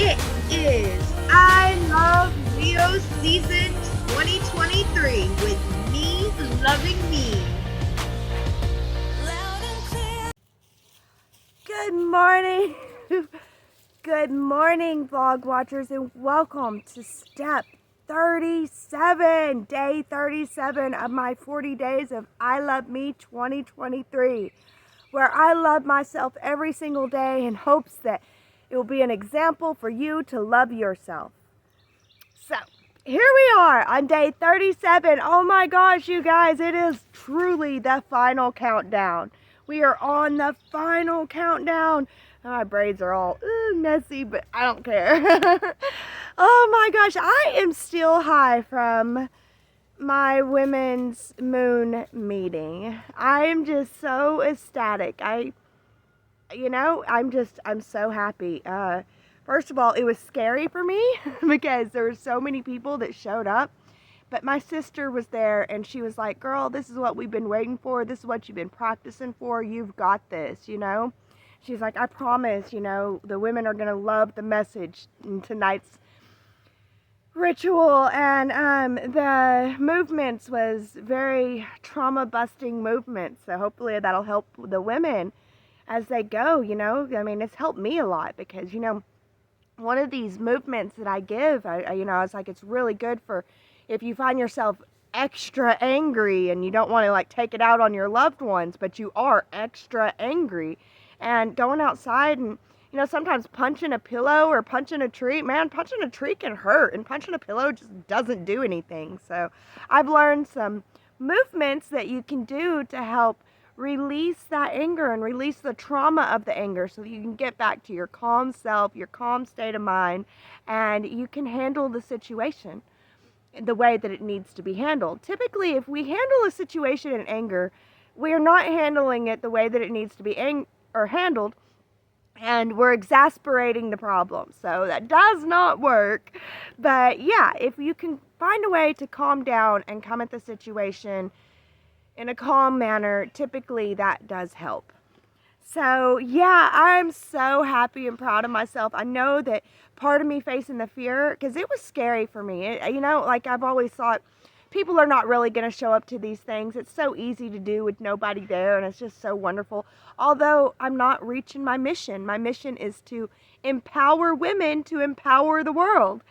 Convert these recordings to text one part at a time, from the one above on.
It is I Love Leo Season 2023 with me loving me. Good morning. Good morning, vlog watchers, and welcome to step 37, day 37 of my 40 days of I Love Me 2023, where I love myself every single day in hopes that it will be an example for you to love yourself. So, here we are on day 37. Oh my gosh, you guys, it is truly the final countdown. We are on the final countdown. My braids are all messy, but I don't care. Oh my gosh, I am still high from my women's moon meeting. I am just so ecstatic. I'm so happy. First of all, it was scary for me because there were so many people that showed up. But my sister was there and she was like, girl, this is what we've been waiting for. This is what you've been practicing for. You've got this, She's like, I promise, the women are going to love the message in tonight's ritual. And the movements was very trauma busting movements. So hopefully that'll help the women as they go, it's helped me a lot because, one of these movements that I give, I was like, it's really good for if you find yourself extra angry and you don't want to like take it out on your loved ones, but you are extra angry, and going outside and, sometimes punching a pillow or punching a tree, man, punching a tree can hurt, and punching a pillow just doesn't do anything. So I've learned some movements that you can do to help release that anger and release the trauma of the anger so you can get back to your calm self, your calm state of mind, and you can handle the situation the way that it needs to be handled. Typically, if we handle a situation in anger, we are not handling it the way that it needs to be handled, and we're exasperating the problem. So that does not work. But yeah, if you can find a way to calm down and come at the situation in a calm manner, typically that does help. So yeah, I'm so happy and proud of myself. I know that part of me facing the fear, because it was scary for me. Like I've always thought, people are not really going to show up to these things. It's so easy to do with nobody there, and it's just so wonderful. Although I'm not reaching my mission. My mission is to empower women to empower the world.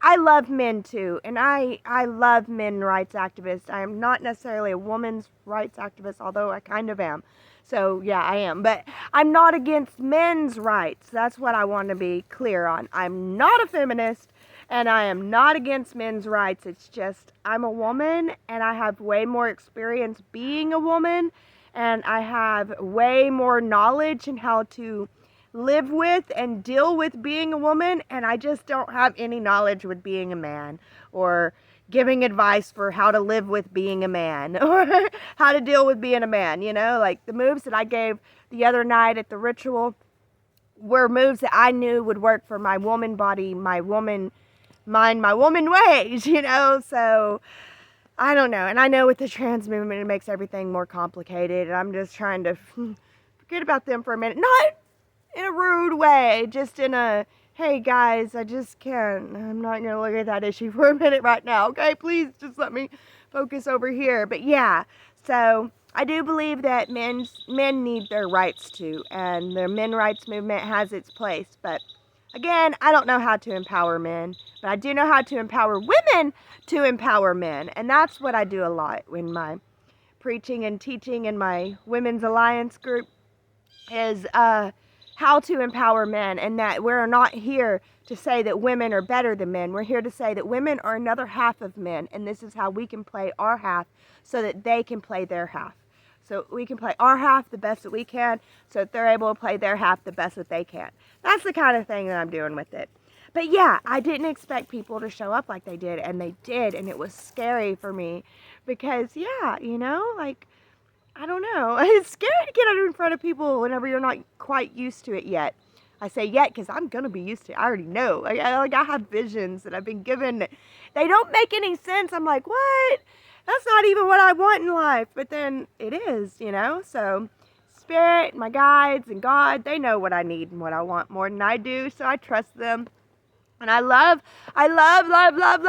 I love men too, and I love men rights activists. I am not necessarily a woman's rights activist, although I kind of am. So yeah, I am. But I'm not against men's rights. That's what I want to be clear on. I'm not a feminist, and I am not against men's rights. It's just I'm a woman, and I have way more experience being a woman, and I have way more knowledge in how to live with and deal with being a woman, and I just don't have any knowledge with being a man or giving advice for how to live with being a man or how to deal with being a man, like the moves that I gave the other night at the ritual were moves that I knew would work for my woman body, my woman mind, my woman ways, so I don't know. And I know with the trans movement it makes everything more complicated, and I'm just trying to forget about them for a minute. Not in a rude way, just in a, hey guys, I just can't, I'm not gonna look at that issue for a minute right now, okay? Please just let me focus over here. But yeah, so I do believe that men need their rights too, and the men rights movement has its place. But again, I don't know how to empower men, but I do know how to empower women to empower men, and that's what I do a lot in my preaching and teaching in my Women's Alliance group is how to empower men, and that we're not here to say that women are better than men. We're here to say that women are another half of men, and this is how we can play our half so that they can play their half. So we can play our half the best that we can so that they're able to play their half the best that they can. That's the kind of thing that I'm doing with it. But yeah, I didn't expect people to show up like they did, and they did, and it was scary for me because, yeah, I don't know. It's scary to get out in front of people whenever you're not quite used to it yet. I say yet because I'm going to be used to it. I already know. I have visions that I've been given. They don't make any sense. I'm like, what? That's not even what I want in life. But then it is, So Spirit, my guides, and God, they know what I need and what I want more than I do. So I trust them. And I love, love that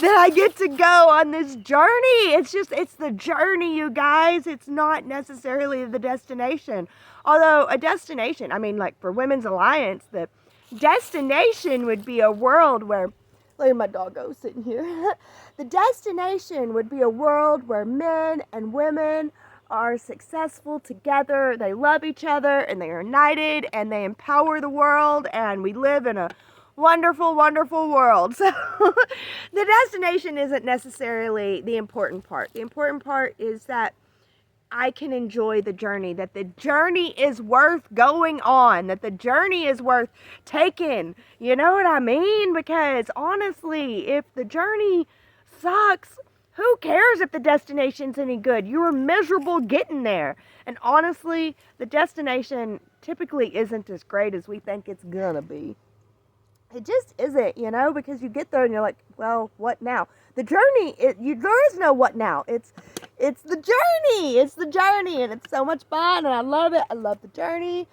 I get to go on this journey. It's the journey, you guys. It's not necessarily the destination. Although a destination, I mean, like for Women's Alliance, the destination would be a world where, look at my doggo sitting here. The destination would be a world where men and women are successful together, they love each other, and they are united, and they empower the world, and we live in a wonderful, wonderful world. So the destination isn't necessarily the important part. The important part is that I can enjoy the journey, that the journey is worth going on, that the journey is worth taking. You know what I mean? Because honestly, if the journey sucks, who cares if the destination's any good? You were miserable getting there. And honestly, the destination typically isn't as great as we think it's gonna be. It just isn't, you know, because you get there and you're like, well, what now? The journey, there is no what now. It's the journey. It's the journey, and it's so much fun, and I love it. I love the journey.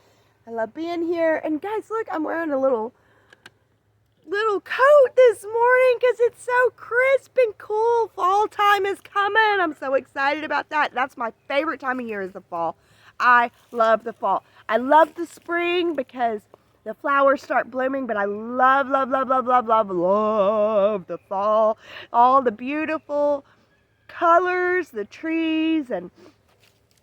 I love being here. And guys, look, I'm wearing a little coat this morning because it's so crisp and cool. Fall time is coming. I'm so excited about that. That's my favorite time of year, is the fall. I love the fall. I love the spring because the flowers start blooming, but I love the fall. All the beautiful colors, the trees, and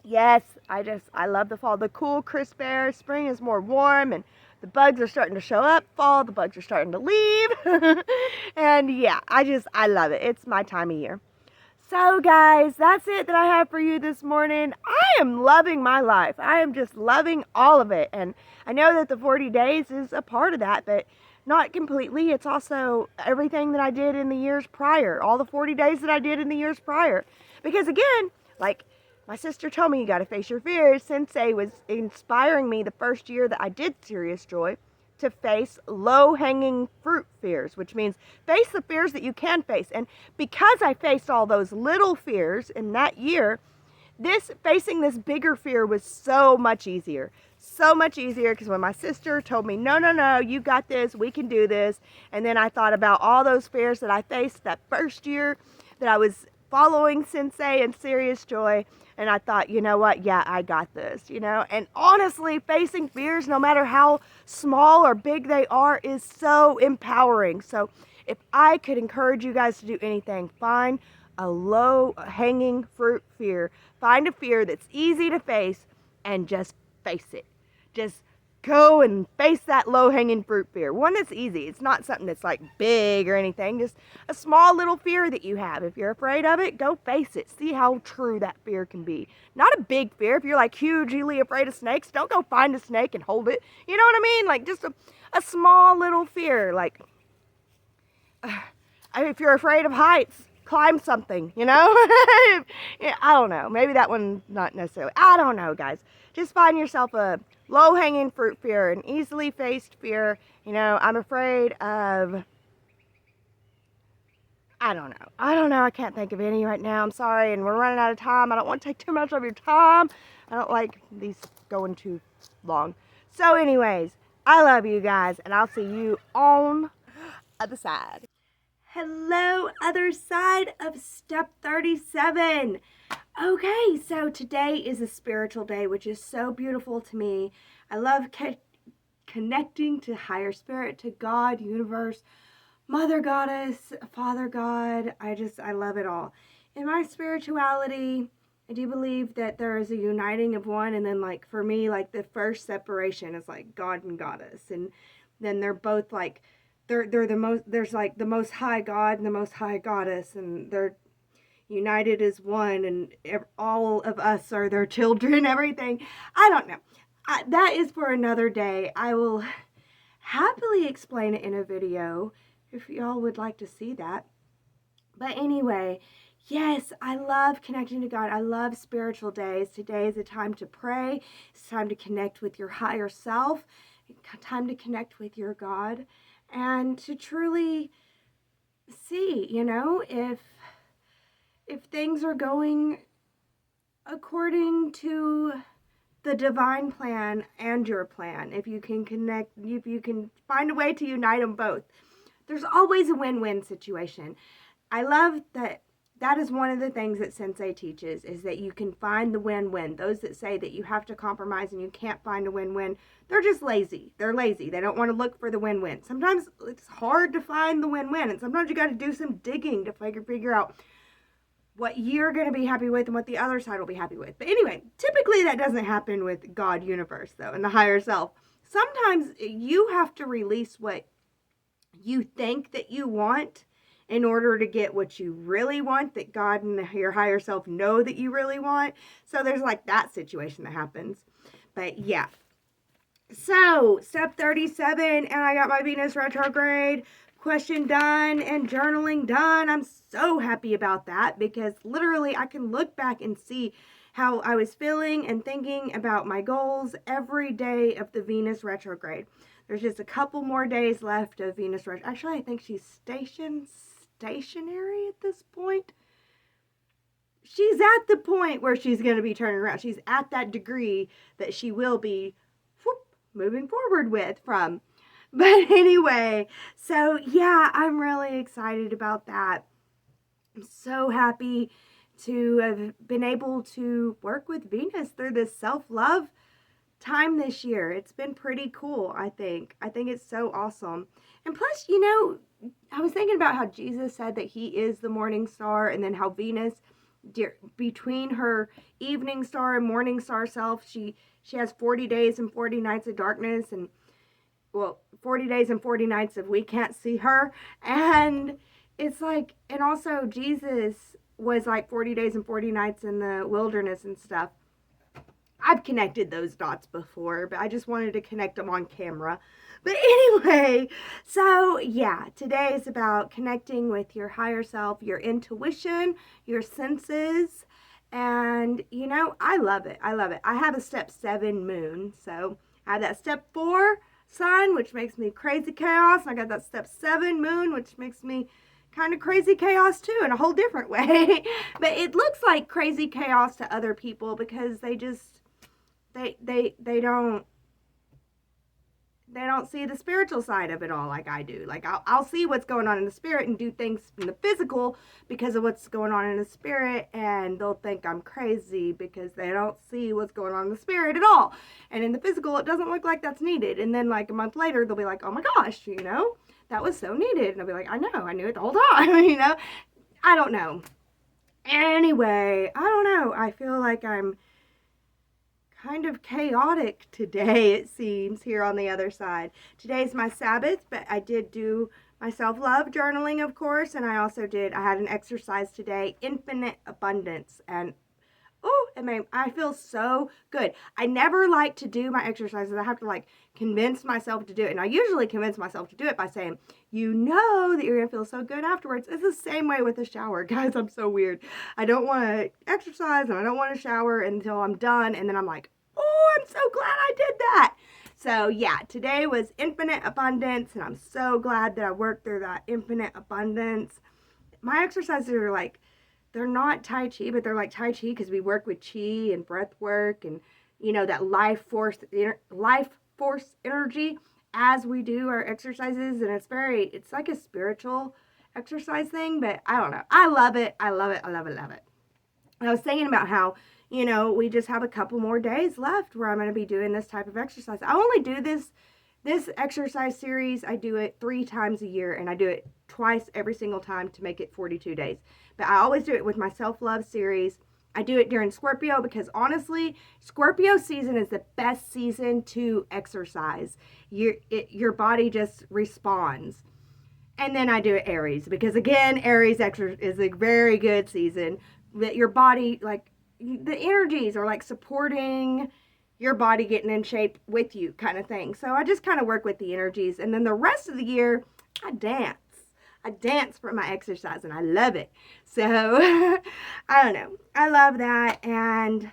yes, I love the fall. The cool, crisp air. Spring is more warm, and the bugs are starting to show up. Fall, the bugs are starting to leave. And yeah, I love it. It's my time of year. So guys, that's it that I have for you this morning. I am loving my life. I am just loving all of it. And I know that the 40 days is a part of that, but not completely. It's also everything that I did in the years prior. All the 40 days that I did in the years prior. Because again, like my sister told me, you got to face your fears. Sensei was inspiring me the first year that I did SiriusJoy to face low-hanging fruit fears, which means face the fears that you can face. And because I faced all those little fears in that year, facing this bigger fear was so much easier. So much easier, because when my sister told me, no, you got this, we can do this. And then I thought about all those fears that I faced that first year that I was following Sensei and SiriusJoy. And I thought, you know what? Yeah, I got this, you know? And honestly, facing fears, no matter how small or big they are, is so empowering. So if I could encourage you guys to do anything, find a low-hanging fruit fear. Find a fear that's easy to face and just face it. Just go and face that low-hanging fruit fear. One that's easy. It's not something that's like big or anything. Just a small little fear that you have. If you're afraid of it, go face it. See how true that fear can be. Not a big fear. If you're like hugely afraid of snakes, don't go find a snake and hold it. You know what I mean? Like just a small little fear. Like if you're afraid of heights, climb something, you know? Yeah, I don't know. Maybe that one, not necessarily. I don't know, guys. Just find yourself a low-hanging fruit fear, an easily faced fear. You know, I'm afraid of, I don't know. I can't think of any right now. I'm sorry, and we're running out of time. I don't want to take too much of your time. I don't like these going too long. So anyways, I love you guys, and I'll see you on the other side. Hello, other side of step 37. Okay, so today is a spiritual day, which is so beautiful to me. I love connecting to higher spirit, to God, universe, Mother Goddess, Father God. I love it all. In my spirituality, I do believe that there is a uniting of one, and then like for me, like the first separation is like God and Goddess, and then they're both like they're the most, there's like the most high God and the most high Goddess, and they're united as one, and all of us are their children, everything. I don't know. That is for another day. I will happily explain it in a video if y'all would like to see that. But anyway, yes, I love connecting to God. I love spiritual days. Today is a time to pray. It's time to connect with your higher self. Time to connect with your God. And to truly see, you know, if things are going according to the divine plan and your plan, if you can connect, if you can find a way to unite them both, there's always a win-win situation. I love that. That is one of the things that Sensei teaches, is that you can find the win-win. Those that say that you have to compromise and you can't find a win-win, they're just lazy. They're lazy. They don't want to look for the win-win. Sometimes it's hard to find the win-win, and sometimes you got to do some digging to figure out what you're going to be happy with and what the other side will be happy with. But anyway, typically that doesn't happen with God, universe, though, and the higher self. Sometimes you have to release what you think that you want in order to get what you really want, that God and your higher self know that you really want. So there's like that situation that happens. But yeah. So, step 37, and I got my Venus retrograde question done and journaling done. I'm so happy about that, because literally I can look back and see how I was feeling and thinking about my goals every day of the Venus retrograde. There's just a couple more days left of Venus retrograde. Actually, I think she's stationary at this point. She's at the point where she's going to be turning around. She's at that degree that she will be moving forward with from. But anyway, so yeah, I'm really excited about that. I'm so happy to have been able to work with Venus through this self-love time this year. It's been pretty cool, I think. I think it's so awesome. And plus, you know, I was thinking about how Jesus said that he is the morning star, and then how Venus, between her evening star and morning star self, she has 40 days and 40 nights of darkness, and 40 days and 40 nights of we can't see her. And it's like, and also Jesus was like 40 days and 40 nights in the wilderness and stuff. I've connected those dots before, but I just wanted to connect them on camera. But anyway, so yeah, today is about connecting with your higher self, your intuition, your senses. And, you know, I love it. I love it. I have a step 7 moon. So I have that step 4 sun, which makes me crazy chaos. And I got that step 7 moon, which makes me kind of crazy chaos too, in a whole different way. But it looks like crazy chaos to other people because they just, they don't see the spiritual side of it all like I do. Like I'll see what's going on in the spirit and do things in the physical because of what's going on in the spirit, and they'll think I'm crazy because they don't see what's going on in the spirit at all. And in the physical, it doesn't look like that's needed. And then like a month later, they'll be like, oh my gosh, you know, that was so needed. And I'll be like, I know, I knew it the whole time, you know. I don't know. Anyway, I don't know. I feel like I'm kind of chaotic today, it seems, here on the other side. Today's my Sabbath, but I did do my self-love journaling, of course, and I had an exercise today, infinite abundance, and I feel so good. I never like to do my exercises. I have to like convince myself to do it, and I usually convince myself to do it by saying, you know that you're gonna feel so good afterwards. It's the same way with a shower, guys. I'm so weird. I don't want to exercise and I don't want to shower until I'm done, and then I'm like, oh, I'm so glad I did that. So yeah, today was infinite abundance, and I'm so glad that I worked through that infinite abundance. My exercises are like, they're not Tai Chi, but they're like Tai Chi because we work with Chi and breath work and, you know, that life force energy as we do our exercises. And it's like a spiritual exercise thing, but I don't know. I love it. I love it. I love it. Love it. And I was thinking about how, you know, we just have a couple more days left where I'm going to be doing this type of exercise. I only do this exercise series. I do it 3 times a year, and I do it twice every single time to make it 42 days. But I always do it with my self-love series. I do it during Scorpio because honestly, Scorpio season is the best season to exercise. Your body just responds. And then I do it Aries because again, Aries is a very good season that your body, like, the energies are like supporting your body getting in shape with you kind of thing. So I just kind of work with the energies. And then the rest of the year, I dance. I dance for my exercise, and I love it. So, I don't know. I love that. And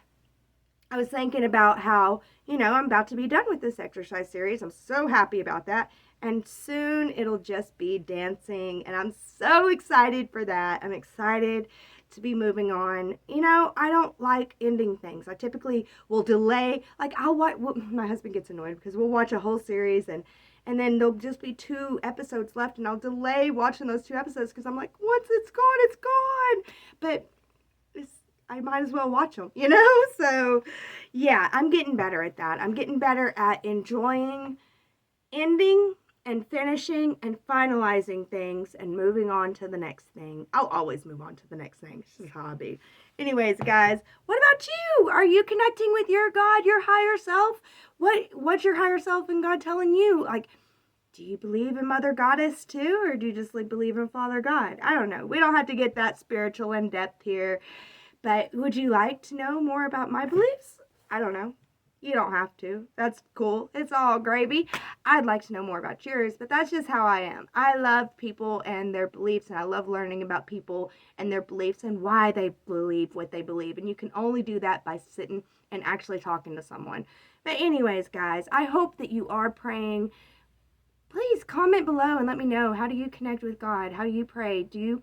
I was thinking about how, you know, I'm about to be done with this exercise series. I'm so happy about that. And soon it'll just be dancing. And I'm so excited for that. I'm excited to be moving on. You know, I don't like ending things. I typically will delay. Like I'll watch. Well, my husband gets annoyed because we'll watch a whole series and then there'll just be 2 episodes left, and I'll delay watching those 2 episodes because I'm like, once it's gone, it's gone. But I might as well watch them, you know? So, yeah, I'm getting better at that. I'm getting better at enjoying ending and finishing and finalizing things and moving on to the next thing. I'll always move on to the next thing. It's just how I be. Anyways, guys, what about you? Are you connecting with your God, your higher self? What's your higher self and God telling you? Like, do you believe in Mother Goddess too, or do you just believe in Father God? I don't know. We don't have to get that spiritual in depth here. But would you like to know more about my beliefs? I don't know. You don't have to. That's cool. It's all gravy. I'd like to know more about yours, but that's just how I am. I love people and their beliefs, and I love learning about people and their beliefs and why they believe what they believe. And you can only do that by sitting and actually talking to someone. But anyways, guys, I hope that you are praying. Please comment below and let me know, how do you connect with God? How do you pray? Do you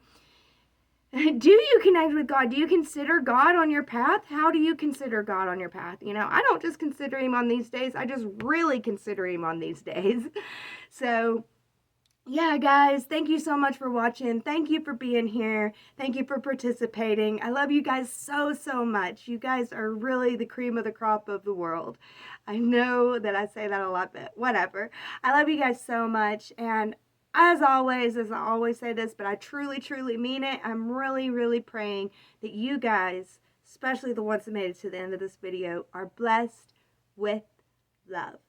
connect with God? Do you consider God on your path? How do you consider God on your path? You know, I don't just consider him on these days. I just really consider him on these days. So, yeah, guys, thank you so much for watching. Thank you for being here. Thank you for participating. I love you guys so, so much. You guys are really the cream of the crop of the world. I know that I say that a lot, but whatever. I love you guys so much. And as I always say this, but I truly, truly mean it. I'm really, really praying that you guys, especially the ones that made it to the end of this video, are blessed with love.